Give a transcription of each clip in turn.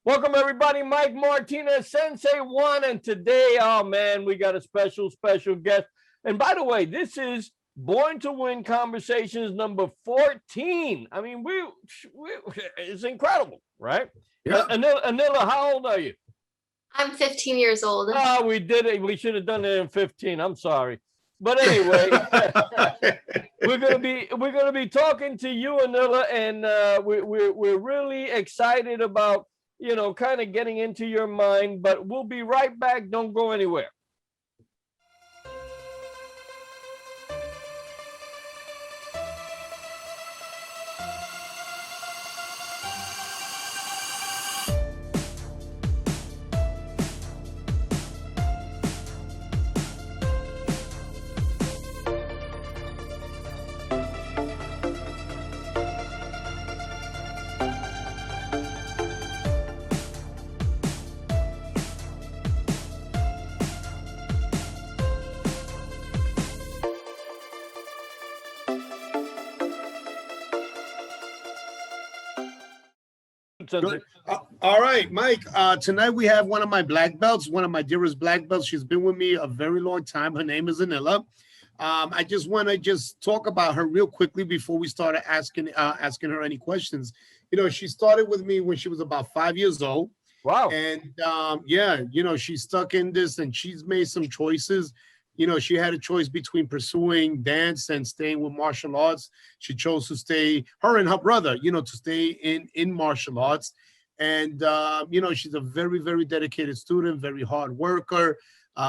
Welcome everybody, Mike Martinez, Sensei One, and today, oh man, we got a special guest. And by the way, this is Born to Win Conversations number 14. I mean, it's incredible, right? Yeah. Anila, how old are you? I'm 15 years old. Oh, we did it. We should have done it in 15. I'm sorry. But anyway, we're gonna be talking to you, Anila, and we're really excited about kind of getting into your mind. But we'll be right back. Don't go anywhere. Good. All right, Mike. Tonight we have one of my black belts, one of my dearest black belts. She's been with me a very long time. Her name is Anila. I just want to talk about her real quickly before we start asking her any questions. She started with me when she was about 5 years old. Wow. And she's stuck in this, and she's made some choices. She had a choice between pursuing dance and staying with martial arts. She chose to stay, her and her brother, to stay in martial arts. And, she's a very, very dedicated student, very hard worker.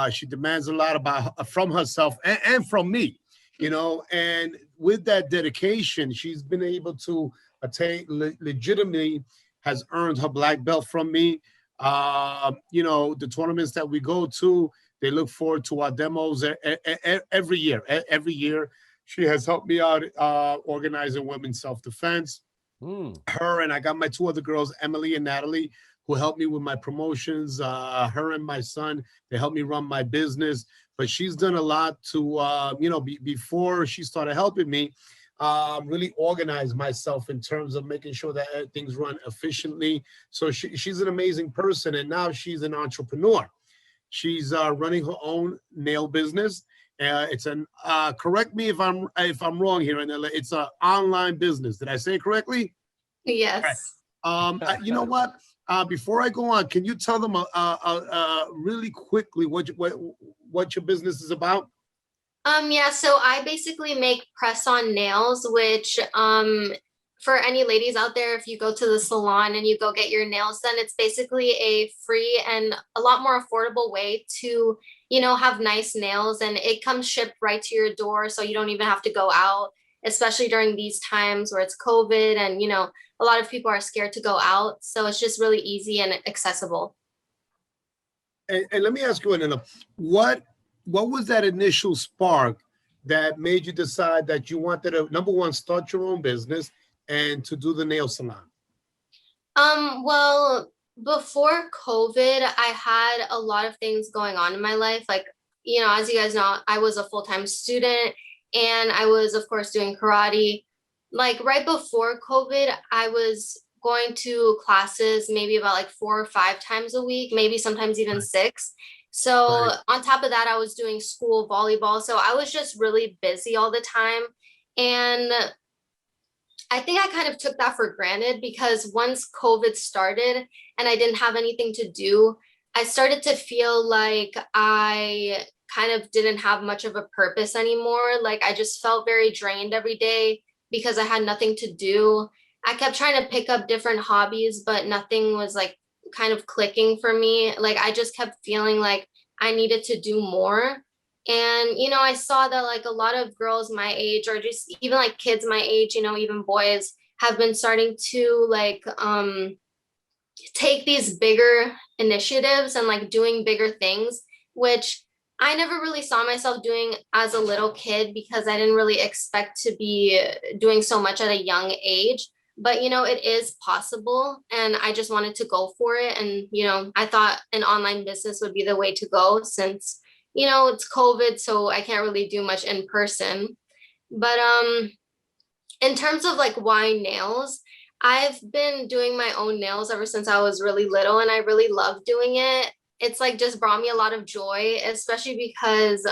She demands a lot from herself and from me, and with that dedication, she's been able to attain, legitimately has earned her black belt from me. The tournaments that we go to, they look forward to our demos every year. Every year, she has helped me out organizing women's self-defense. Her and I got my two other girls, Emily and Natalie, who helped me with my promotions. Her and my son, they helped me run my business. But she's done a lot to, before she started helping me, really organize myself in terms of making sure that things run efficiently. So she's an amazing person, and now she's an entrepreneur. She's running her own nail business. It's correct me if I'm wrong here, Anila. It's an online business. Did I say it correctly? Yes. Right. You know what? Before I go on, can you tell them really quickly what your business is about? Yeah, so I basically make press-on nails, which for any ladies out there, if you go to the salon and you go get your nails done, it's basically a free and a lot more affordable way to, have nice nails, and it comes shipped right to your door, so you don't even have to go out, especially during these times where it's COVID and, a lot of people are scared to go out. So it's just really easy and accessible. And let me ask you, Anila, what was that initial spark that made you decide that you wanted to, number one, start your own business and to do the nail salon? Well, before COVID, I had a lot of things going on in my life. Like, as you guys know, I was a full-time student, and I was, of course, doing karate. Like right before COVID, I was going to classes maybe about like 4 or 5 times a week, maybe sometimes even 6. So on top of that, I was doing school volleyball. So I was just really busy all the time. And I think I kind of took that for granted, because once COVID started and I didn't have anything to do, I started to feel like I kind of didn't have much of a purpose anymore. Like I just felt very drained every day because I had nothing to do. I kept trying to pick up different hobbies, but nothing was like kind of clicking for me. Like I just kept feeling like I needed to do more. And, I saw that like a lot of girls my age, or just even like kids my age, even boys, have been starting to like take these bigger initiatives and like doing bigger things, which I never really saw myself doing as a little kid, because I didn't really expect to be doing so much at a young age. But, it is possible, and I just wanted to go for it. And, I thought an online business would be the way to go, since, it's COVID, so I can't really do much in person. But in terms of like why nails, I've been doing my own nails ever since I was really little, and I really love doing it. It's like just brought me a lot of joy, especially because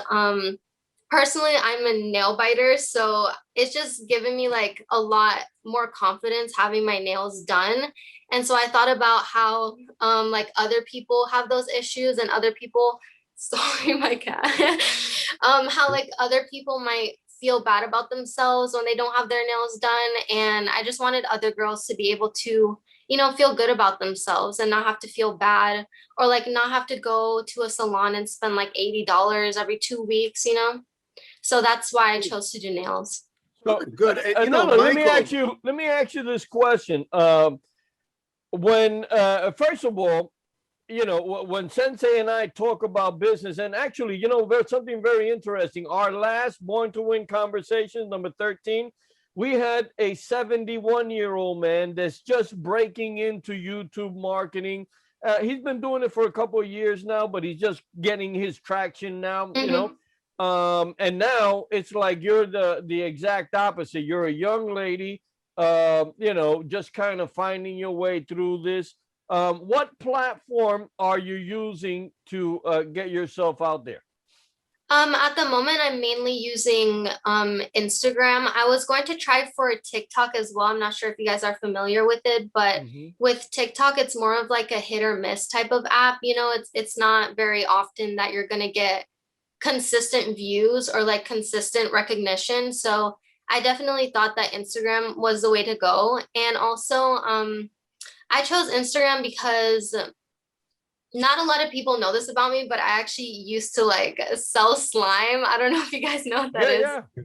personally I'm a nail biter, so it's just given me like a lot more confidence having my nails done. And so I thought about how like other people have those issues and other people sorry my cat how like other people might feel bad about themselves when they don't have their nails done, and I just wanted other girls to be able to feel good about themselves and not have to feel bad, or like not have to go to a salon and spend like $80 every 2 weeks, so that's why I chose to do nails. So, Good. And Anila, Michael, let me ask you this question. When first of all, when Sensei and I talk about business, and actually, there's something very interesting. Our last Born to Win conversation, number 13, we had a 71-year-old man that's just breaking into YouTube marketing. He's been doing it for a couple of years now, but he's just getting his traction now, Mm-hmm. and now it's like you're the exact opposite. You're a young lady, just kind of finding your way through this. What platform are you using to get yourself out there? At the moment, I'm mainly using Instagram. I was going to try for TikTok as well. I'm not sure if you guys are familiar with it, but Mm-hmm. with TikTok, it's more of like a hit or miss type of app. It's not very often that you're gonna get consistent views or like consistent recognition. So I definitely thought that Instagram was the way to go. And also, I chose Instagram because not a lot of people know this about me, but I actually used to like sell slime. I don't know if you guys know what that Yeah, is. yeah.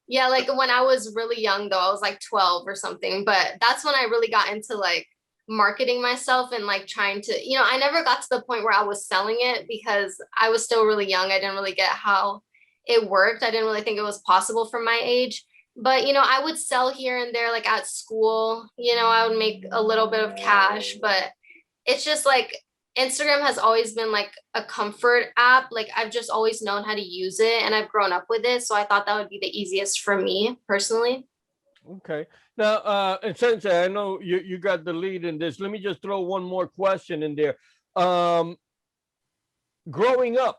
Yeah, like when I was really young, though, I was like 12 or something. But that's when I really got into like marketing myself and like trying to, I never got to the point where I was selling it because I was still really young. I didn't really get how it worked. I didn't really think it was possible for my age. But, I would sell here and there, like at school, I would make a little bit of cash, but it's just like Instagram has always been like a comfort app. Like I've just always known how to use it and I've grown up with it. So I thought that would be the easiest for me personally. Okay. Now, and Sensei, I know you got the lead in this. Let me just throw one more question in there. Um, Growing up,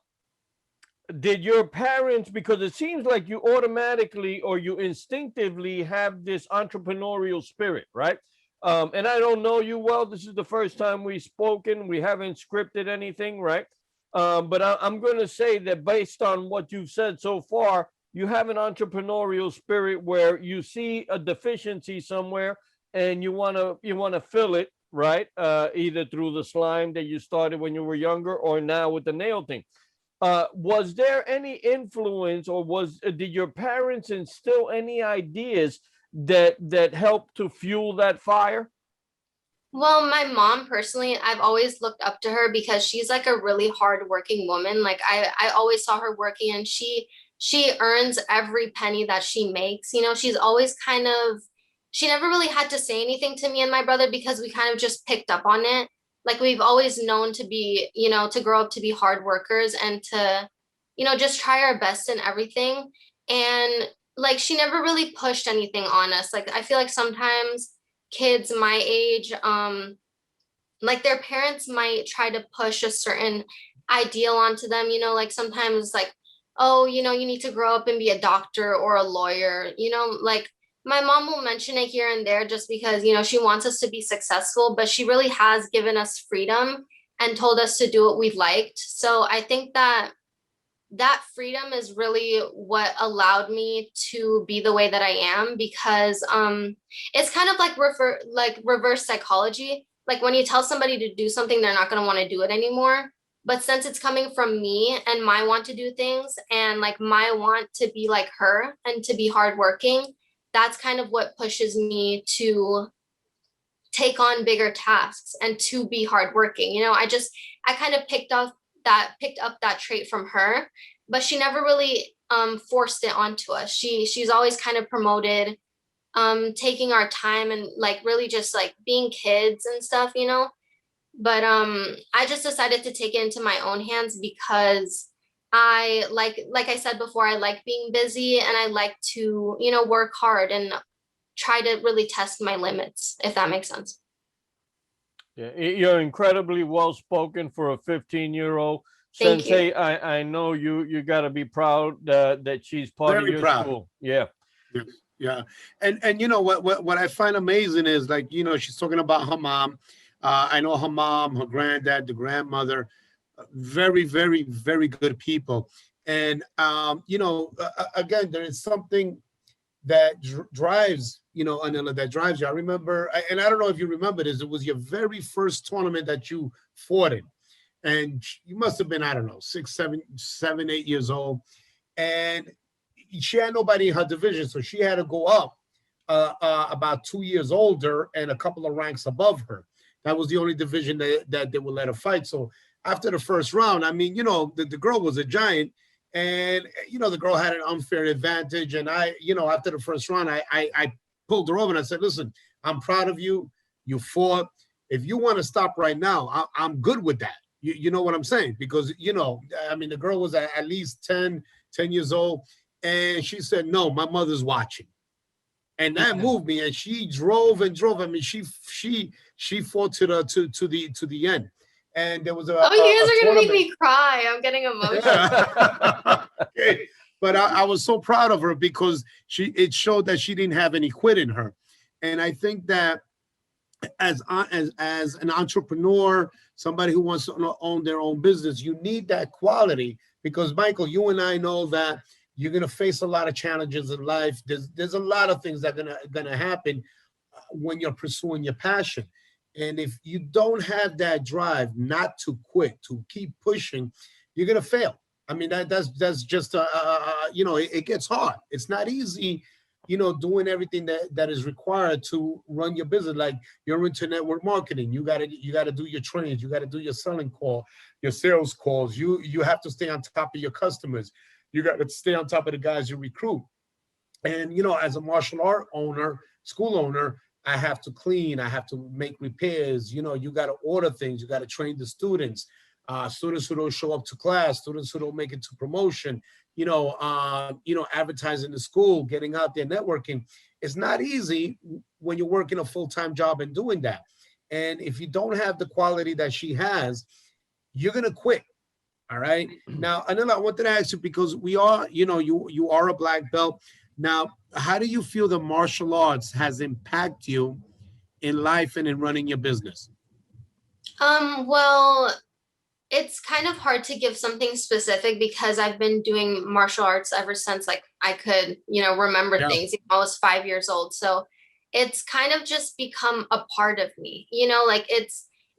did your parents, because it seems like you automatically or you instinctively have this entrepreneurial spirit, right? And I don't know you well. This is the first time we've spoken. We haven't scripted anything, right? But I'm going to say that based on what you've said so far, you have an entrepreneurial spirit where you see a deficiency somewhere and you want to fill it, right? Either through the slime that you started when you were younger or now with the nail thing. Was there any influence, or did your parents instill any ideas that helped to fuel that fire? Well, my mom personally, I've always looked up to her because she's like a really hardworking woman. Like I always saw her working, and she earns every penny that she makes. She's always she never really had to say anything to me and my brother because we kind of just picked up on it. Like we've always known to be, to grow up to be hard workers and to, just try our best in everything. And like she never really pushed anything on us. Like I feel like sometimes kids my age, like their parents might try to push a certain ideal onto them, like sometimes like, oh, you need to grow up and be a doctor or a lawyer, like my mom will mention it here and there just because, she wants us to be successful, but she really has given us freedom and told us to do what we liked. So I think that freedom is really what allowed me to be the way that I am because it's kind of like reverse psychology. Like when you tell somebody to do something, they're not going to want to do it anymore. But since it's coming from me and my want to do things and like my want to be like her and to be hardworking, that's kind of what pushes me to take on bigger tasks and to be hardworking. I kind of picked up that trait from her, but she never really forced it onto us. She's always kind of promoted taking our time and like really just like being kids and stuff. But I just decided to take it into my own hands because I like I said before, I like being busy and I like to, work hard, and try to really test my limits, if that makes sense. Yeah, you're incredibly well spoken for a 15-year-old. Thank you. Sensei, I know you got to be proud that she's part of Very your proud. school. Yeah. Yes. Yeah. And you know what I find amazing is, like, you know, she's talking about her mom. I know her mom, her granddad, the grandmother, very, very, very good people. And you know, again, there is something that drives, you know, Anila, that drives you. I remember, and I don't know if you remember this, it was your very first tournament that you fought in. And you must have been, I don't know, 8 years old. And she had nobody in her division, so she had to go up about 2 years older and a couple of ranks above her. That was the only division that they would let her fight. So after the first round, I mean, you know, the girl was a giant, and you know, the girl had an unfair advantage. And I, you know, after the first round, I pulled her over and I said, "Listen, I'm proud of you. You fought. If you want to stop right now, I'm good with that." You know what I'm saying? Because, you know, I mean, the girl was at least 10 years old. And she said, "No, my mother's watching." And that moved me. And she drove and drove. I mean, she fought to the end. And there was Oh, you guys are gonna make tournament. me cry. I'm getting emotional. Okay. But I was so proud of her because it showed that she didn't have any quit in her. And I think that as an entrepreneur, somebody who wants to own their own business, you need that quality, because Michael, you and I know that you're going to face a lot of challenges in life. There's a lot of things that are going to happen when you're pursuing your passion. And if you don't have that drive not to quit, to keep pushing, you're going to fail. I mean, that's just you know, it gets hard. It's not easy, you know, doing everything that is required to run your business. Like, you're into network marketing, you gotta do your trainings, you gotta do your selling call, your sales calls. You have to stay on top of your customers. You got to stay on top of the guys you recruit. And you know, as a martial art owner, school owner, I have to clean, I have to make repairs. You know, you got to order things, you got to train the students. Students who don't show up to class, students who don't make it to promotion, you know, advertising the school, getting out there, networking. It's not easy when you're working a full-time job and doing that. And if you don't have the quality that she has, you're gonna quit. All right. Now, Anila, I wanted to ask you, because we are, you know, you are a black belt. Now, how do you feel the martial arts has impacted you in life and in running your business? Well, it's kind of hard to give something specific because I've been doing martial arts ever since like I could, remember Yeah. things. I was 5 years old. So it's kind of just become a part of me, like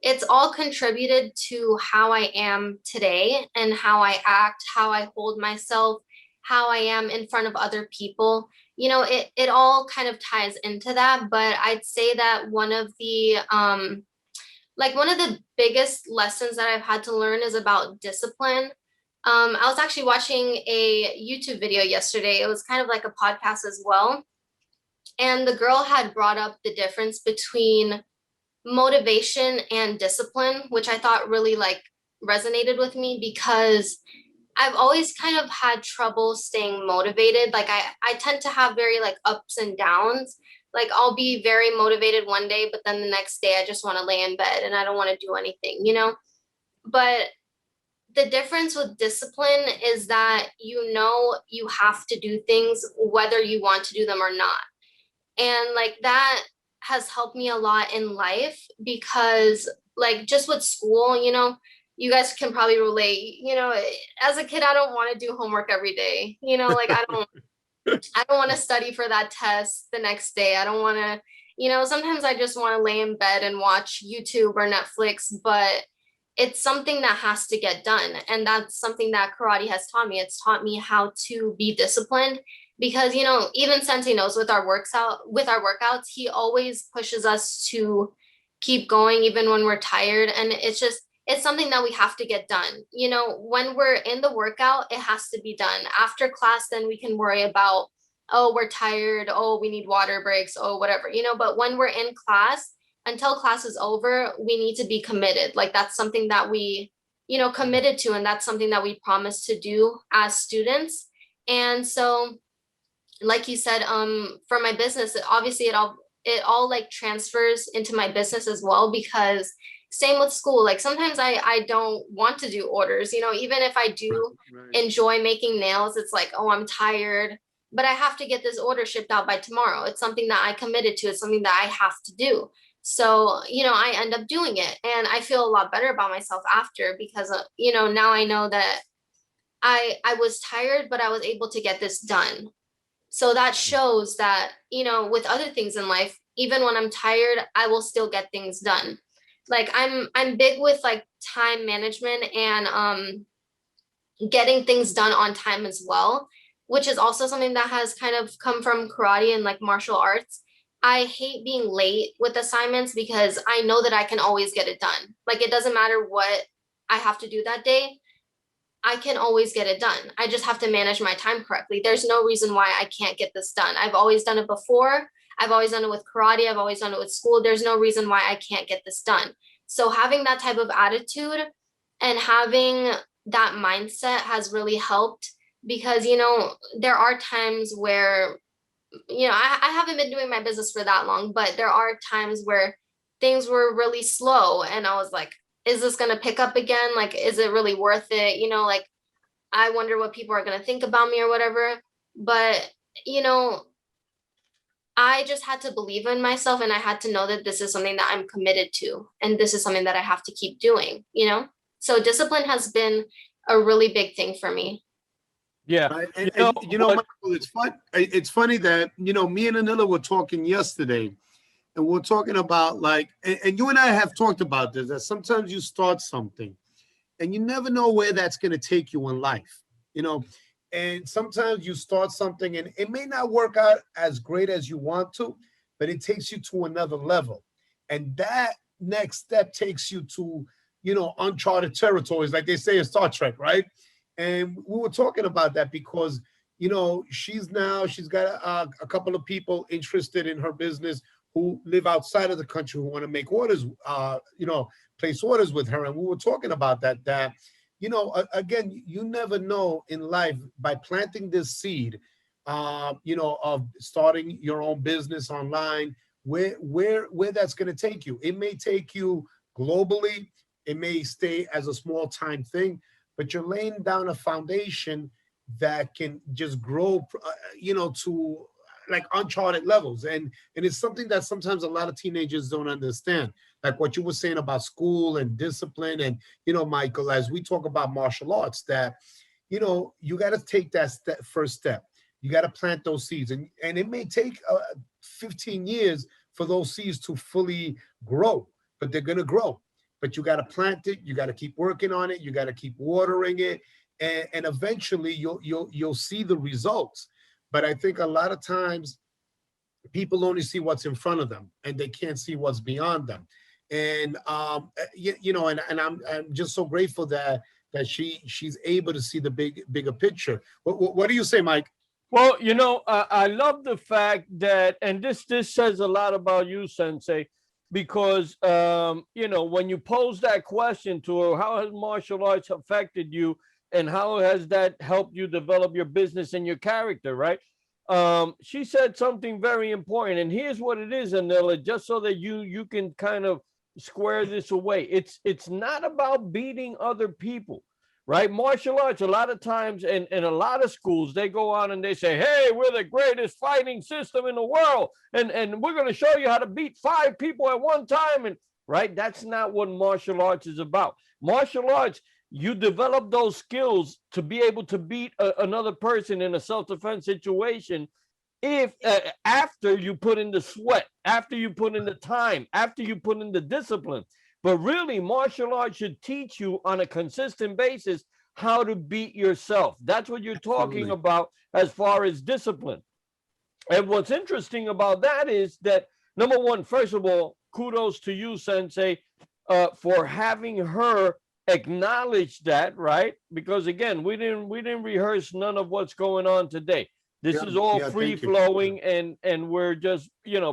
it's all contributed to how I am today and how I act, how I hold myself, how I am in front of other people. It all kind of ties into that. But I'd say that one of the biggest lessons that I've had to learn is about discipline. I was actually watching a YouTube video yesterday. It was kind of like a podcast as well. And the girl had brought up the difference between motivation and discipline, which I thought really like resonated with me because I've always kind of had trouble staying motivated. Like I tend to have very like ups and downs. Like I'll be very motivated one day, but then the next day I just want to lay in bed and I don't want to do anything. But the difference with discipline is that you have to do things whether you want to do them or not. And like that has helped me a lot in life because like just with school, you guys can probably relate, as a kid, I don't want to do homework every day. Like I don't want to study for that test the next day. I don't want to, sometimes I just want to lay in bed and watch YouTube or Netflix, but it's something that has to get done. And that's something that karate has taught me. It's taught me how to be disciplined because, even Sensei knows with our workouts, he always pushes us to keep going even when we're tired. And it's something that we have to get done. When we're in the workout, it has to be done. After class, then we can worry about, oh, we're tired. Oh, we need water breaks. Oh, whatever, but when we're in class, until class is over, we need to be committed. Like that's something that we, committed to. And that's something that we promised to do as students. And so like you said, for my business, obviously it all like transfers into my business as well, because same with school. Like sometimes I don't want to do orders, even if I Right, do right. enjoy making nails, it's like, oh, I'm tired, but I have to get this order shipped out by tomorrow. It's something that I committed to, it's something that I have to do. So, I end up doing it, and I feel a lot better about myself after, because now I know that I was tired, but I was able to get this done. So that shows that, with other things in life, even when I'm tired, I will still get things done. Like I'm big with like time management and getting things done on time as well, which is also something that has kind of come from karate and like martial arts. I hate being late with assignments because I know that I can always get it done. Like it doesn't matter what I have to do that day. I can always get it done. I just have to manage my time correctly. There's no reason why I can't get this done. I've always done it before. I've always done it with karate. I've always done it with school. There's no reason why I can't get this done. So having that type of attitude and having that mindset has really helped, because, there are times where, I haven't been doing my business for that long, but there are times where things were really slow and I was like, is this going to pick up again? Like, is it really worth it? Like, I wonder what people are going to think about me or whatever. But, you know, I just had to believe in myself, and I had to know that this is something that I'm committed to. And this is something that I have to keep doing? So discipline has been a really big thing for me. Yeah. Right. You And know what? Michael, it's fun. It's funny that, me and Anila were talking yesterday, and we're talking about like, and you and I have talked about this, that sometimes you start something and you never know where that's going to take you in life, you know. And sometimes you start something and it may not work out as great as you want to, but it takes you to another level. And that next step takes you to, uncharted territories, like they say in Star Trek, right? And we were talking about that because, she's got a couple of people interested in her business who live outside of the country who want to make orders, place orders with her. And we were talking about that, again, you never know in life by planting this seed, of starting your own business online, where that's going to take you. It may take you globally. It may stay as a small time thing, but you're laying down a foundation that can just grow, to like uncharted levels. And it's something that sometimes a lot of teenagers don't understand, like what you were saying about school and discipline. And Michael, as we talk about martial arts, that you got to take that first step. You got to plant those seeds, and it may take 15 years for those seeds to fully grow, but they're going to grow. But you got to plant it, you got to keep working on it, you got to keep watering it, and eventually you'll see the results. But I think a lot of times people only see what's in front of them and they can't see what's beyond them. And I'm just so grateful that she's able to see the bigger picture. What do you say, Mike? Well, I love the fact that, and this says a lot about you, Sensei, because when you pose that question to her, how has martial arts affected you, and how has that helped you develop your business and your character, right? She said something very important, and here's what it is, Anila, just so that you can kind of square this away. It's not about beating other people, right? Martial arts, a lot of times, in a lot of schools, they go on and they say, hey, we're the greatest fighting system in the world, and we're going to show you how to beat 5 people at one time. And right, that's not what martial arts is about. Martial arts, you develop those skills to be able to beat another person in a self-defense situation, if after you put in the sweat, after you put in the time, after you put in the discipline. But really, martial arts should teach you on a consistent basis how to beat yourself. That's what you're talking Absolutely. about as far as discipline. And what's interesting about that is that, number one, first of all, kudos to you, Sensei, for having her acknowledge that, right? Because again, we didn't rehearse none of what's going on today. This Yeah, is all yeah, free thank you. Yeah. flowing, and we're just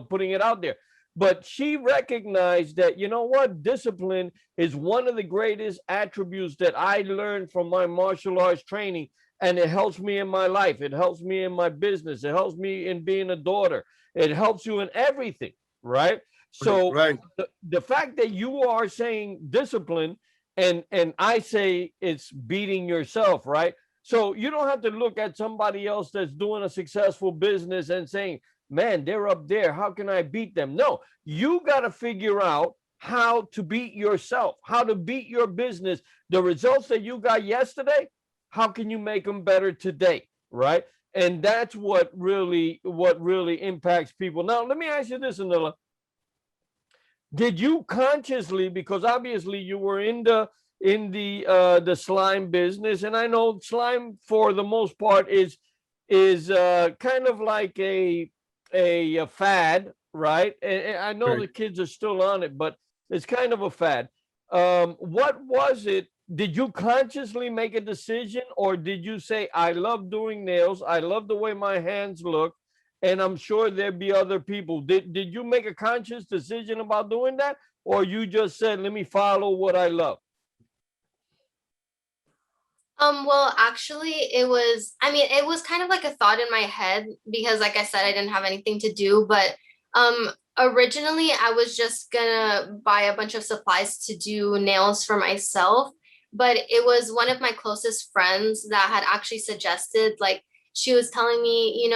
putting it out there. But she recognized that, what, discipline is one of the greatest attributes that I learned from my martial arts training, and it helps me in my life. It helps me in my business. It helps me in being a daughter. It helps you in everything, right? So Right. the fact that you are saying discipline, and I say it's beating yourself, right? So you don't have to look at somebody else that's doing a successful business and saying, man, they're up there, how can I beat them? No, you got to figure out how to beat yourself, how to beat your business. The results that you got yesterday, how can you make them better today, right? And that's what really impacts people. Now let me ask you this, Anila. Did you consciously, because obviously you were in the slime business, and I know slime for the most part is kind of like a fad, right? And I know Right. the kids are still on it, but it's kind of a fad. What was it? Did you consciously make a decision, or did you say, I love doing nails, I love the way my hands look, and I'm sure there'd be other people? Did you make a conscious decision about doing that, or you just said, let me follow what I love? Well, actually, I mean, it was kind of like a thought in my head because, like I said, I didn't have anything to do. But originally, I was just gonna buy a bunch of supplies to do nails for myself. But it was one of my closest friends that had actually suggested, like, she was telling me,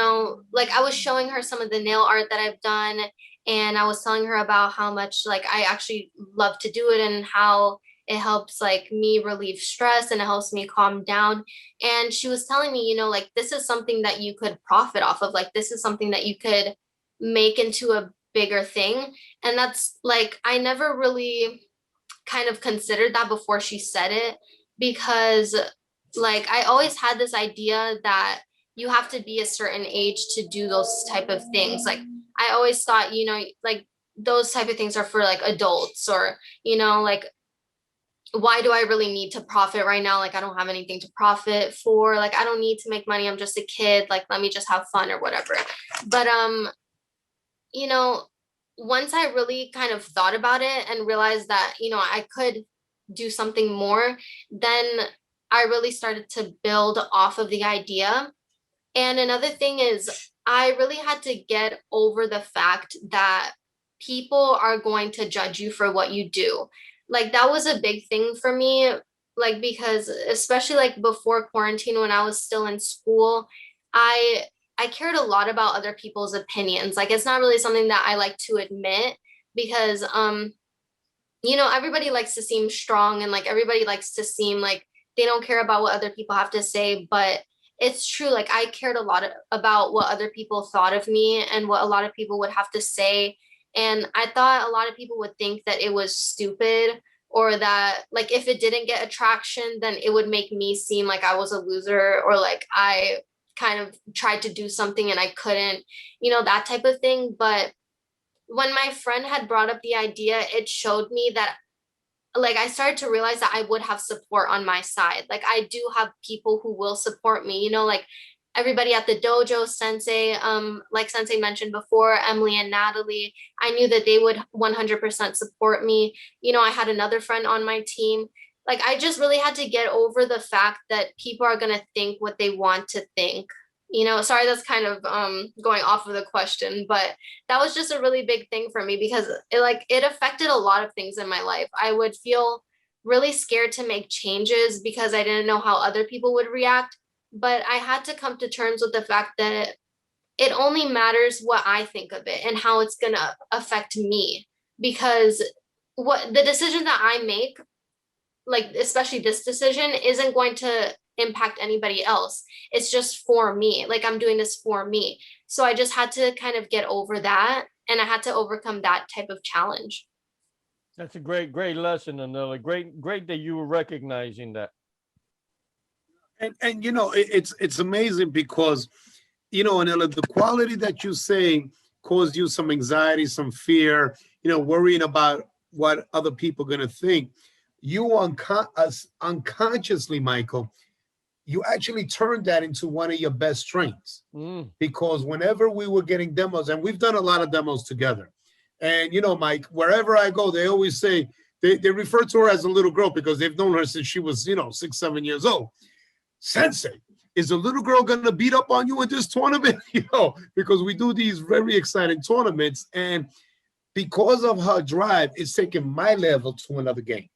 like, I was showing her some of the nail art that I've done, and I was telling her about how much, like, I actually love to do it and how it helps like me relieve stress and it helps me calm down. And she was telling me, like, this is something that you could profit off of, like this is something that you could make into a bigger thing. And that's like, I never really kind of considered that before she said it, because like I always had this idea that you have to be a certain age to do those type of things. Like I always thought, like those type of things are for like adults, or like, why do I really need to profit right now? Like, I don't have anything to profit for. Like, I don't need to make money. I'm just a kid. Like, let me just have fun or whatever. But, you know, once I really kind of thought about it and realized that, I could do something more, then I really started to build off of the idea. And another thing is, I really had to get over the fact that people are going to judge you for what you do. Like that was a big thing for me, like because especially like before quarantine when I was still in school, I I cared a lot about other people's opinions. Like it's not really something that I like to admit because everybody likes to seem strong and like everybody likes to seem like they don't care about what other people have to say, but it's true. Like I cared a lot about what other people thought of me and what a lot of people would have to say. And I thought a lot of people would think that it was stupid, or that like if it didn't get attraction, then it would make me seem like I was a loser, or like I kind of tried to do something and I couldn't, that type of thing. But when my friend had brought up the idea, it showed me that like I started to realize that I would have support on my side. Like I do have people who will support me, like everybody at the dojo, Sensei, like Sensei mentioned before, Emily and Natalie, I knew that they would 100% support me. I had another friend on my team. Like I just really had to get over the fact that people are going to think what they want to think. Sorry, that's kind of going off of the question, but that was just a really big thing for me because it affected a lot of things in my life. I would feel really scared to make changes because I didn't know how other people would react, but I had to come to terms with the fact that it only matters what I think of it and how it's going to affect me, because what the decision that I make, like especially this decision, isn't going to impact anybody else. It's just for me. Like I'm doing this for me. So I just had to kind of get over that, and I had to overcome that type of challenge. That's a great lesson, Anila. Great that you were recognizing that. And it's amazing because Anila, the quality that you say caused you some anxiety, some fear, worrying about what other people are going to think. You unconsciously, Michael, you actually turned that into one of your best strengths. Mm. Because whenever we were getting demos, and we've done a lot of demos together, and Mike, wherever I go, they always say they refer to her as a little girl because they've known her since she was 6, 7 years old. Sensei, is the little girl gonna beat up on you in this tournament? Because we do these very exciting tournaments, and because of her drive, it's taking my level to another game.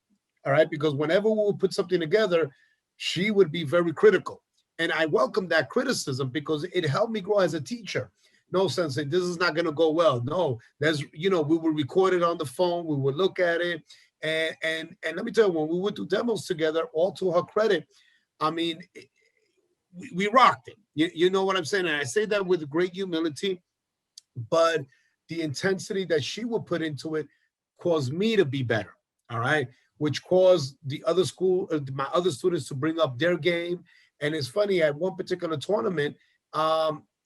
All right, because whenever we would put something together, she would be very critical, and I welcome that criticism because it helped me grow as a teacher. No, sensei, this is not going to go well. No, we would record it on the phone, we would look at it, and let me tell you, when we would do demos together, all to her credit, I mean, we rocked it. You know what I'm saying? And I say that with great humility, but the intensity that she would put into it caused me to be better. All right, which caused my other students to bring up their game. And it's funny, at one particular tournament,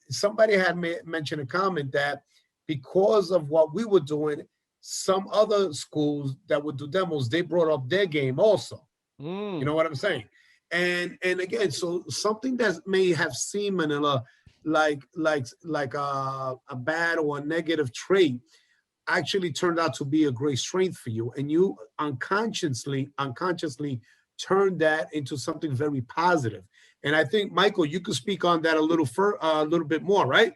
somebody had mentioned a comment that because of what we were doing, some other schools that would do demos, they brought up their game also. You know what I'm saying? And again, so something that may have seemed, Manila, like a bad or a negative trait actually turned out to be a great strength for you, and you unconsciously turned that into something very positive. And I think, Michael, you could speak on that a little bit more, right?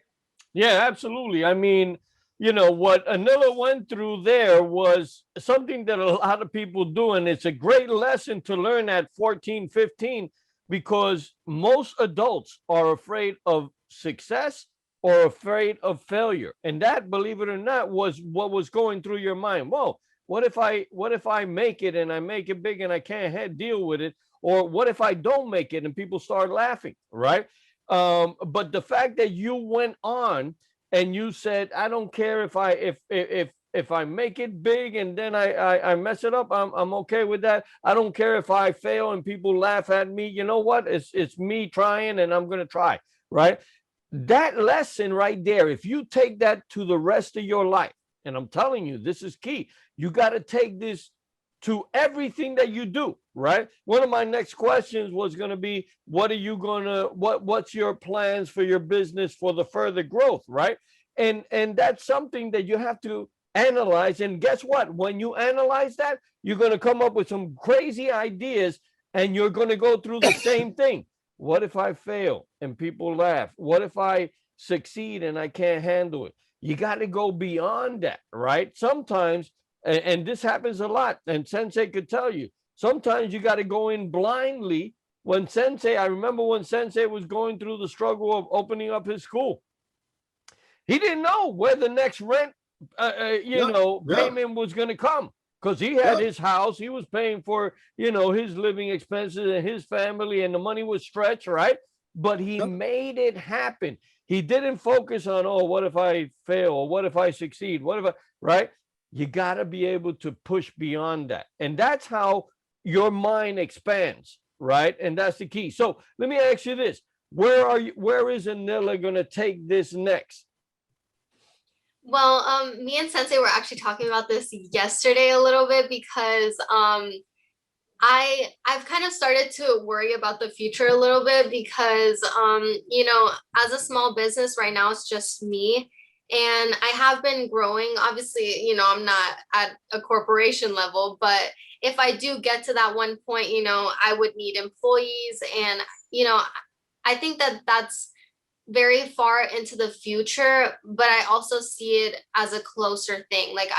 Yeah, absolutely. I mean, what Anila went through there was something that a lot of people do, and it's a great lesson to learn at 14, 15, because most adults are afraid of success or afraid of failure. And that, believe it or not, was what was going through your mind. Whoa, what if I make it and I make it big and I can't deal with it? Or what if I don't make it and people start laughing, right? But the fact that you went on and you said, I don't care if I make it big and then I mess it up, I'm okay with that. I don't care if I fail and people laugh at me. You know what? It's me trying, and I'm gonna try, right? That lesson right there, if you take that to the rest of your life, and I'm telling you, this is key. You got to take this to everything that you do, right? One of my next questions was going to be, what's your plans for your business for the further growth, right? And that's something that you have to analyze. And guess what? When you analyze that, you're going to come up with some crazy ideas, and you're going to go through the same thing. What if I fail and people laugh? What if I succeed and I can't handle it? You got to go beyond that, right? Sometimes, and this happens a lot, and Sensei could tell you, sometimes you got to go in blindly. I remember when Sensei was going through the struggle of opening up his school, he didn't know where the next rent, payment was going to come, because he had his house, he was paying for, his living expenses and his family, and the money was stretched, right? But he made it happen. He didn't focus on, oh, what if I fail? Or what if I succeed? Right? You got to be able to push beyond that. And that's how your mind expands, right? And that's the key. So let me ask you this. Where is Anila going to take this next? Well, me and Sensei were actually talking about this yesterday a little bit, because I've kind of started to worry about the future a little bit, because as a small business right now, it's just me, and I have been growing. Obviously, I'm not at a corporation level, but if I do get to that one point, I would need employees, and I think that that's very far into the future, but I also see it as a closer thing. Like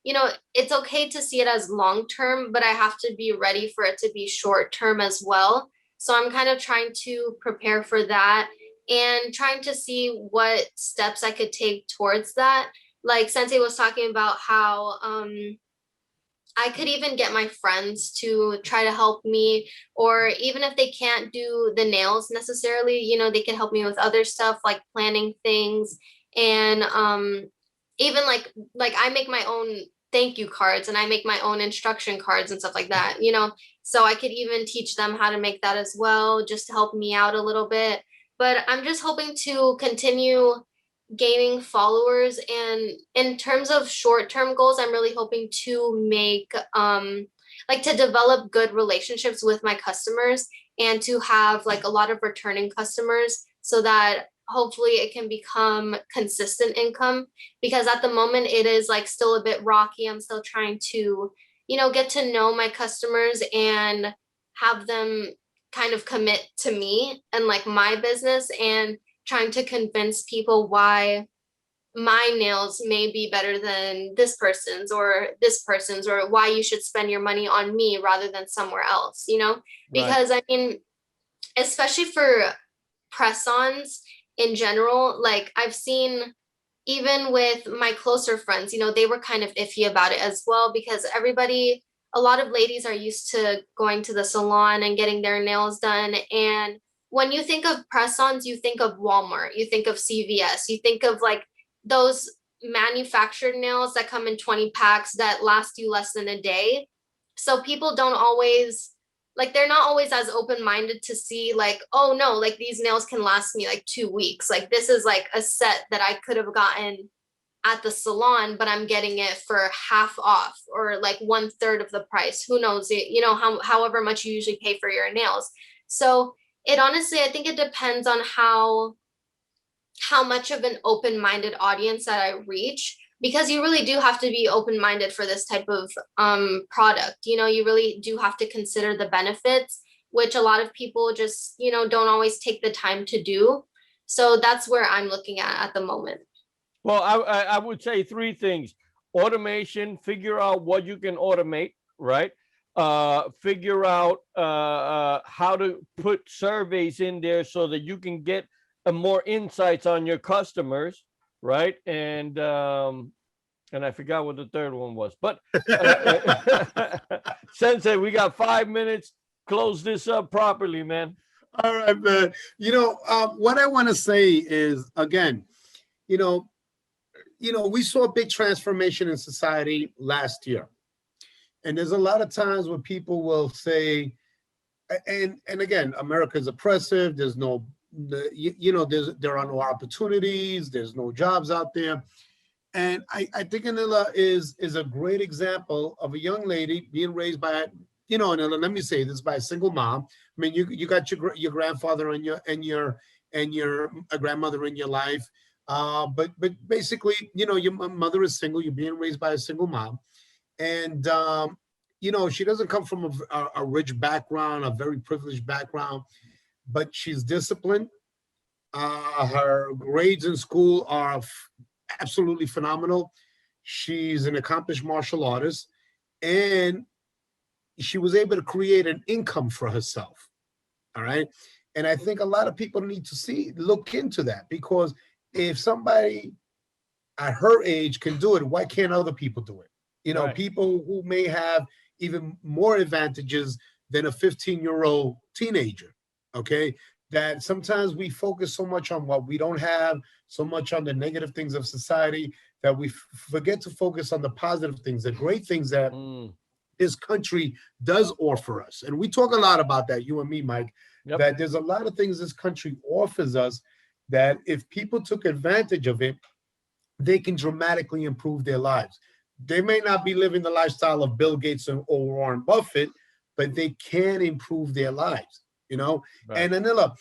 it's okay to see it as long term, but I have to be ready for it to be short term as well. So I'm kind of trying to prepare for that and trying to see what steps I could take towards that. Like Sensei was talking about how I could even get my friends to try to help me, or even if they can't do the nails necessarily, they can help me with other stuff like planning things. And even like I make my own thank you cards, and I make my own instruction cards and stuff like that, so I could even teach them how to make that as well, just to help me out a little bit. But I'm just hoping to continue gaining followers, and in terms of short-term goals, I'm really hoping to make to develop good relationships with my customers, and to have like a lot of returning customers, so that hopefully it can become consistent income, because at the moment it is like still a bit rocky. I'm still trying to get to know my customers and have them kind of commit to me and like my business, and trying to convince people why my nails may be better than this person's, or why you should spend your money on me rather than somewhere else, Right. because I mean, especially for press-ons in general, like I've seen even with my closer friends, they were kind of iffy about it as well, because a lot of ladies are used to going to the salon and getting their nails done. And when you think of press-ons, you think of Walmart, you think of CVS, you think of like those manufactured nails that come in 20 packs that last you less than a day. So people don't always, like, they're not always as open-minded to see like, oh no, like these nails can last me like 2 weeks. Like this is like a set that I could have gotten at the salon, but I'm getting it for half off or like 1/3 of the price. Who knows it, however much you usually pay for your nails. So it honestly, I think it depends on how much of an open-minded audience that I reach, because you really do have to be open-minded for this type of product. You really do have to consider the benefits, which a lot of people just, don't always take the time to do. So that's where I'm looking at the moment. Well, I would say three things: automation, figure out what you can automate, right? Figure out how to put surveys in there so that you can get more insights on your customers, right? And I forgot what the third one was, but Sensei, we got 5 minutes. Close this up properly, man. All right, man. What I want to say is, again, you know, we saw a big transformation in society last year. And there's a lot of times where people will say, and again, America is oppressive. There's no, there are no opportunities. There's no jobs out there. And I think Anila is a great example of a young lady being raised by, Anila, let me say this, by a single mom. I mean, you got your grandfather and your grandmother in your life. But basically, your mother is single. You're being raised by a single mom. And, she doesn't come from a rich background, a very privileged background, but she's disciplined. Her grades in school are absolutely phenomenal. She's an accomplished martial artist, and she was able to create an income for herself. All right. And I think a lot of people need to look into that, because if somebody at her age can do it, why can't other people do it? Right. People who may have even more advantages than a 15-year-old teenager. Okay. That sometimes we focus so much on what we don't have, so much on the negative things of society, that we forget to focus on the positive things, the great things that this country does offer us. And we talk a lot about that, you and me, Mike, Yep. that there's a lot of things this country offers us that if people took advantage of it, they can dramatically improve their lives. They may not be living the lifestyle of Bill Gates or Warren Buffett, but they can improve their lives, Right. And Anila,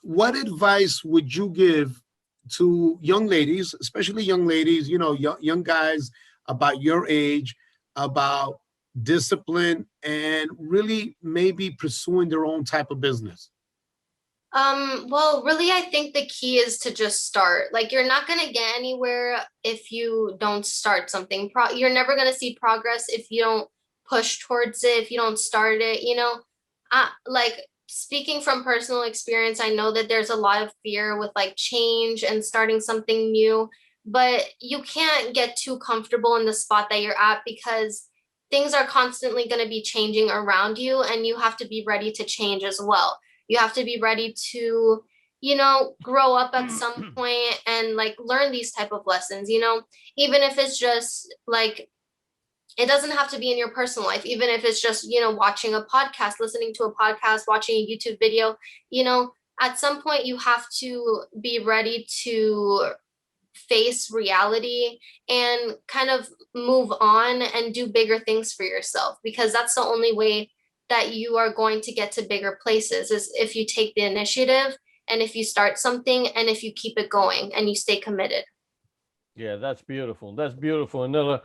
what advice would you give to young ladies, especially young ladies, young guys about your age, about discipline and really maybe pursuing their own type of business? Well, really, I think the key is to just start. Like, you're not going to get anywhere if you don't start something. You're never going to see progress if you don't push towards it, if you don't start it, like, speaking from personal experience, I know that there's a lot of fear with like change and starting something new, but you can't get too comfortable in the spot that you're at, because things are constantly going to be changing around you, and you have to be ready to change as well. You have to be ready to, grow up at some point and like learn these type of lessons, even if it's just like, it doesn't have to be in your personal life, even if it's just, watching a podcast, listening to a podcast, watching a YouTube video, at some point you have to be ready to face reality and kind of move on and do bigger things for yourself, because that's the only way that you are going to get to bigger places, is if you take the initiative and if you start something and if you keep it going and you stay committed. Yeah, that's beautiful. That's beautiful, Anila.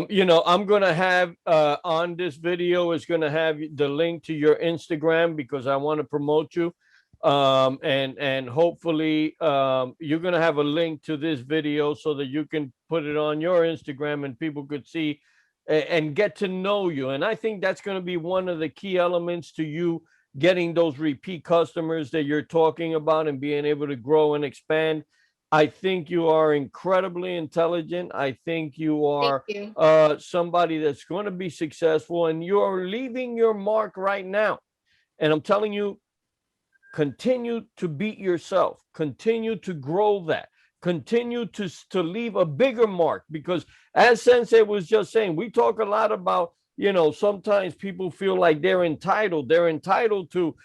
You know, I'm gonna have on this video is gonna have the link to your Instagram because I want to promote you. And hopefully you're gonna have a link to this video so that you can put it on your Instagram and people could see and get to know you. And I think that's gonna be one of the key elements to you getting those repeat customers that you're talking about and being able to grow and expand. I think you are incredibly intelligent. I think you Thank are you. somebody that's going to be successful, and you are leaving your mark right now. And I'm telling you, continue to beat yourself, continue to grow that, continue to leave a bigger mark. Because as Sensei was just saying, we talk a lot about, you know, sometimes people feel like they're entitled to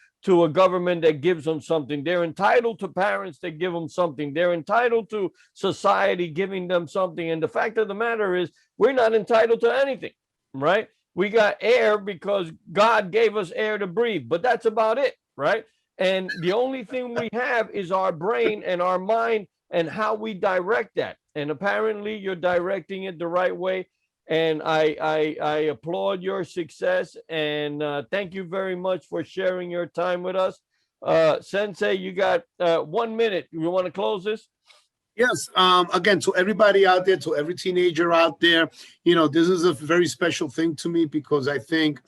a government that gives them something, they're entitled to parents that give them something, they're entitled to society giving them something. And the fact of the matter is, we're not entitled to anything, right? We got air because God gave us air to breathe, but that's about it, right? And the only thing we have is our brain and our mind and how we direct that. And apparently you're directing it the right way. And I applaud your success. And thank you very much for sharing your time with us. Sensei, you got 1 minute. You want to close this? Yes. Again, to everybody out there, to every teenager out there, you know, this is a very special thing to me because I think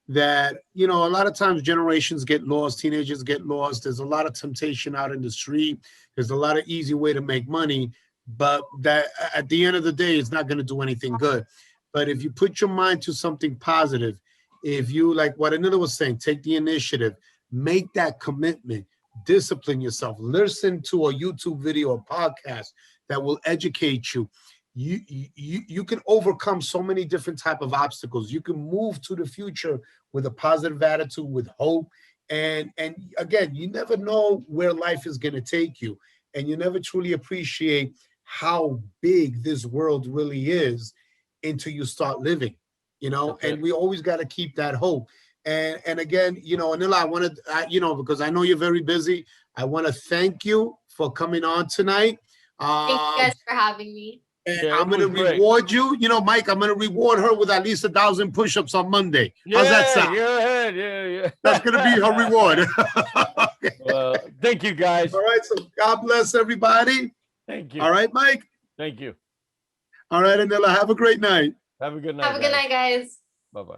that, you know, a lot of times generations get lost, teenagers get lost. There's a lot of temptation out in the street. There's a lot of easy way to make money, but that at the end of the day, it's not going to do anything good. But if you put your mind to something positive, if you, like what Anila was saying, take the initiative, make that commitment, discipline yourself, listen to a YouTube video, a podcast that will educate you. You can overcome so many different type of obstacles. You can move to the future with a positive attitude, with hope. And again, you never know where life is going to take you, and you never truly appreciate how big this world really is until you start living, you know. Okay. And we always got to keep that hope. And again, you know, Anila, I want to, you know, because I know you're very busy, I want to thank you for coming on tonight. Thank you guys for having me. And Yeah, I'm it going to was great. reward you. You know, Mike, I'm going to reward her with at least 1,000 push-ups on Monday. How's that Yeah, sound? go ahead. Yeah. That's going to be her reward. Okay. Well, thank you, guys. All right. So God bless everybody. Thank you. All right, Mike. Thank you. All right, Anila, have a great night. Have a good night. Have a good night, guys. Bye-bye.